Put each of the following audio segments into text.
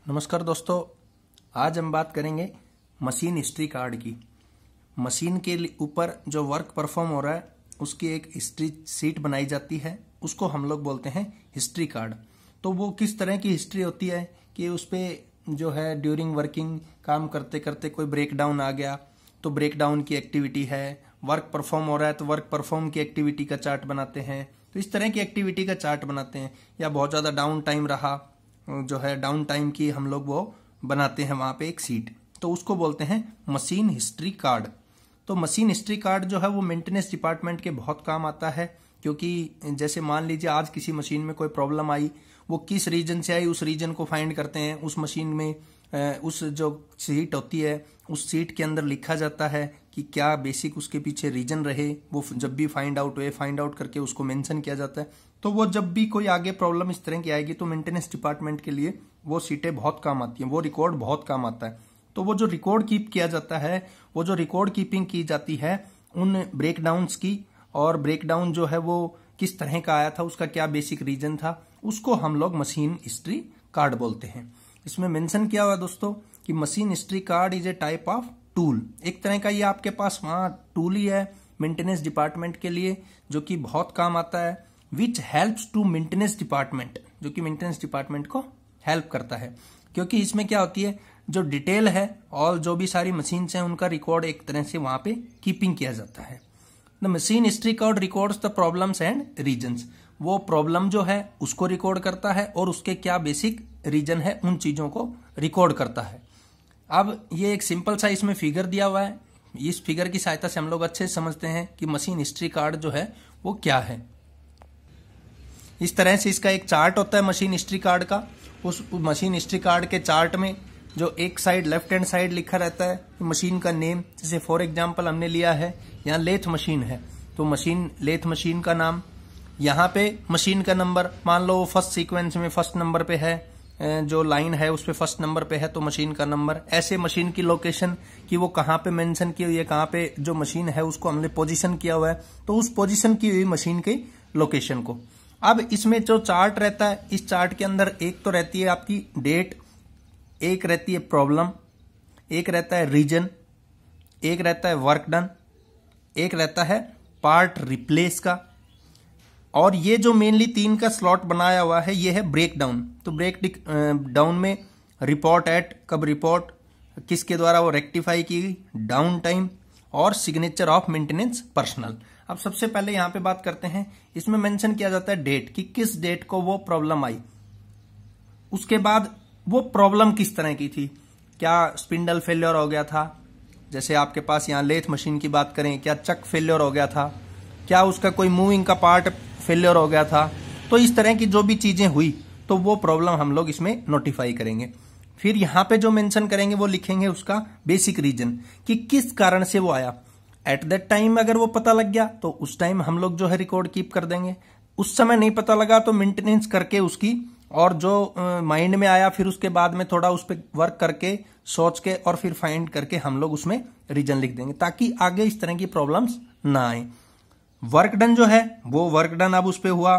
नमस्कार दोस्तों, आज हम बात करेंगे मशीन हिस्ट्री कार्ड की। मशीन के ऊपर जो वर्क परफॉर्म हो रहा है उसकी एक हिस्ट्री सीट बनाई जाती है, उसको हम लोग बोलते हैं हिस्ट्री कार्ड। तो वो किस तरह की हिस्ट्री होती है कि उस पर जो है ड्यूरिंग वर्किंग काम करते करते कोई ब्रेक डाउन आ गया तो ब्रेक डाउन की एक्टिविटी है, वर्क परफॉर्म हो रहा है तो वर्क परफॉर्म की एक्टिविटी का चार्ट बनाते हैं। तो इस तरह की एक्टिविटी का चार्ट बनाते हैं, या बहुत ज़्यादा डाउन टाइम रहा जो है डाउन टाइम की हम लोग वो बनाते हैं वहां पे एक सीट, तो उसको बोलते हैं मशीन हिस्ट्री कार्ड। तो मशीन हिस्ट्री कार्ड जो है वो मेंटेनेंस डिपार्टमेंट के बहुत काम आता है, क्योंकि जैसे मान लीजिए आज किसी मशीन में कोई प्रॉब्लम आई, वो किस रीजन से आई उस रीजन को फाइंड करते हैं। उस मशीन में उस जो सीट होती है उस सीट के अंदर लिखा जाता है कि क्या बेसिक उसके पीछे रीजन रहे, वो जब भी फाइंड आउट करके उसको मेंशन किया जाता है। तो वो जब भी कोई आगे प्रॉब्लम इस तरह की आएगी तो मेंटेनेंस डिपार्टमेंट के लिए वो सीटें बहुत काम आती हैं, वो रिकॉर्ड बहुत काम आता है। तो वो जो रिकॉर्ड कीप किया जाता है, वो जो रिकॉर्ड कीपिंग की जाती है उन ब्रेकडाउन्स की, और ब्रेकडाउन जो है वो किस तरह का आया था, उसका क्या बेसिक रीजन था, उसको हम लोग मशीन हिस्ट्री कार्ड बोलते हैं। इसमें मेंशन किया हुआ दोस्तों कि machine history card is a type of tool. एक तरह का ये आपके पास वहां टूल ही है मेंटेनेंस डिपार्टमेंट के लिए, जो कि बहुत काम आता है। Which helps to maintenance department, जो कि मेंटेनेंस डिपार्टमेंट को हेल्प करता है, क्योंकि इसमें क्या होती है जो डिटेल है और जो भी सारी मशीन्स हैं उनका रिकॉर्ड एक तरह से वहां पे कीपिंग किया जाता है। The machine history card records the problems and reasons. वो प्रॉब्लम जो है उसको रिकॉर्ड करता है और उसके क्या बेसिक रीजन है उन चीजों को रिकॉर्ड करता है। अब ये एक सिंपल सा इसमें फिगर दिया हुआ है, इस फिगर की सहायता से हम लोग अच्छे से समझते हैं कि मशीन हिस्ट्री कार्ड जो है वो क्या है। इस तरह से इसका एक चार्ट होता है मशीन हिस्ट्री कार्ड का। उस मशीन हिस्ट्री कार्ड के चार्ट में जो एक साइड लेफ्ट हैंड साइड लिखा रहता है मशीन का नेम, जैसे फॉर एग्जांपल हमने लिया है यहाँ लेथ मशीन है तो मशीन लेथ मशीन का नाम, यहाँ पे मशीन का नंबर, मान लो फर्स्ट सीक्वेंस में फर्स्ट नंबर पे है, जो लाइन है उस पे फर्स्ट नंबर पे है तो मशीन का नंबर। ऐसे मशीन की लोकेशन कि वो कहाँ पे मेंशन की हुई है, कहाँ पे जो मशीन है उसको हमने पोजीशन किया हुआ है, तो उस पोजीशन की हुई मशीन की लोकेशन को। अब इसमें जो चार्ट रहता है, इस चार्ट के अंदर एक तो रहती है आपकी डेट, एक रहती है प्रॉब्लम, एक रहता है रीजन, एक रहता है वर्क डन, एक रहता है पार्ट रिप्लेस का, और ये जो मेनली 3 का स्लॉट बनाया हुआ है ये है ब्रेक डाउन। तो ब्रेक डाउन में रिपोर्ट एट, कब रिपोर्ट किसके द्वारा वो रेक्टिफाई की गई, डाउन टाइम, और सिग्नेचर ऑफ मेंटेनेंस पर्सनल। अब सबसे पहले यहां पे बात करते हैं, इसमें मेंशन किया जाता है डेट कि किस डेट को वो प्रॉब्लम आई, उसके बाद वो प्रॉब्लम किस तरह की थी, क्या स्पिंडल फेलियर हो गया था, जैसे आपके पास यहाँ लेथ मशीन की बात करें, क्या चक फेलियर हो गया था, क्या उसका कोई मूविंग का पार्ट फेलियर हो गया था। तो इस तरह की जो भी चीजें हुई तो वो प्रॉब्लम हम लोग इसमें नोटिफाई करेंगे। फिर यहाँ पे जो मेंशन करेंगे वो लिखेंगे उसका बेसिक रीजन कि किस कारण से वो आया। एट दैट टाइम अगर वो पता लग गया तो उस टाइम हम लोग जो है रिकॉर्ड कीप कर देंगे, उस समय नहीं पता लगा तो मेंटेनेंस करके उसकी, और जो माइंड में आया फिर उसके बाद में थोड़ा उस पर वर्क करके सोच के और फिर फाइंड करके हम लोग उसमें रीजन लिख देंगे, ताकि आगे इस तरह की प्रॉब्लम्स ना आए। वर्क डन जो है वो वर्क डन अब उस पे हुआ।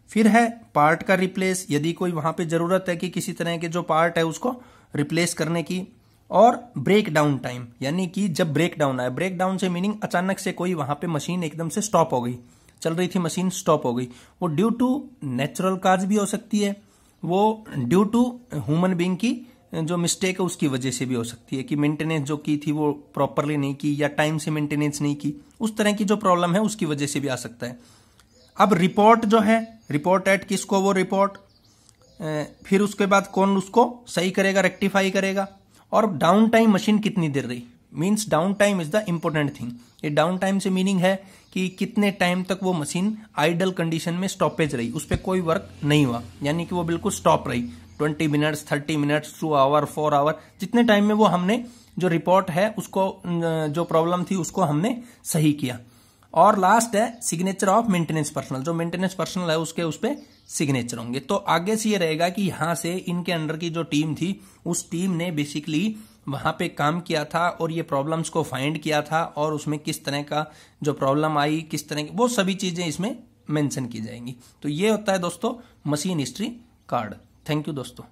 फिर है पार्ट का रिप्लेस, यदि कोई वहां पे जरूरत है कि किसी तरह के जो पार्ट है उसको रिप्लेस करने की। और ब्रेक डाउन टाइम, यानी कि जब ब्रेक डाउन आया, ब्रेक डाउन से मीनिंग अचानक से कोई वहां पे मशीन एकदम से स्टॉप हो गई, चल रही थी मशीन स्टॉप हो गई, वो ड्यू टू नेचुरल काज भी हो सकती है, वो ड्यू टू ह्यूमन बीइंग की जो मिस्टेक है उसकी वजह से भी हो सकती है कि मेंटेनेंस जो की थी वो प्रॉपरली नहीं की या टाइम से मेंटेनेंस नहीं की, उस तरह की जो प्रॉब्लम है उसकी वजह से भी आ सकता है। अब रिपोर्ट जो है, रिपोर्ट एट किसको, वो रिपोर्ट, फिर उसके बाद कौन उसको सही करेगा, रेक्टिफाई करेगा, और डाउन टाइम मशीन कितनी देर रही, means down time is the important thing. ये डाउन टाइम से मीनिंग है कि कितने टाइम तक वो मशीन आइडल कंडीशन में स्टॉपेज रही, उस पर कोई वर्क नहीं हुआ, यानी कि वो बिल्कुल स्टॉप रही, 20 मिनट्स, 30 मिनट्स, 2 आवर, 4 आवर, जितने टाइम में वो हमने जो रिपोर्ट है उसको, जो प्रॉब्लम थी उसको हमने सही किया। और लास्ट है सिग्नेचर ऑफ मेंटेनेंस पर्सनल, जो मेंटेनेंस पर्सनल है उसके उस पे सिग्नेचर होंगे। तो आगे से ये रहेगा कि यहां से इनके अंडर की जो टीम थी उस टीम ने बेसिकली वहां पे काम किया था और ये प्रॉब्लम्स को फाइंड किया था, और उसमें किस तरह का जो प्रॉब्लम आई, किस तरह की, वो सभी चीजें इसमें मेंशन की जाएंगी। तो ये होता है दोस्तों machine history card. Thank you दोस्तों।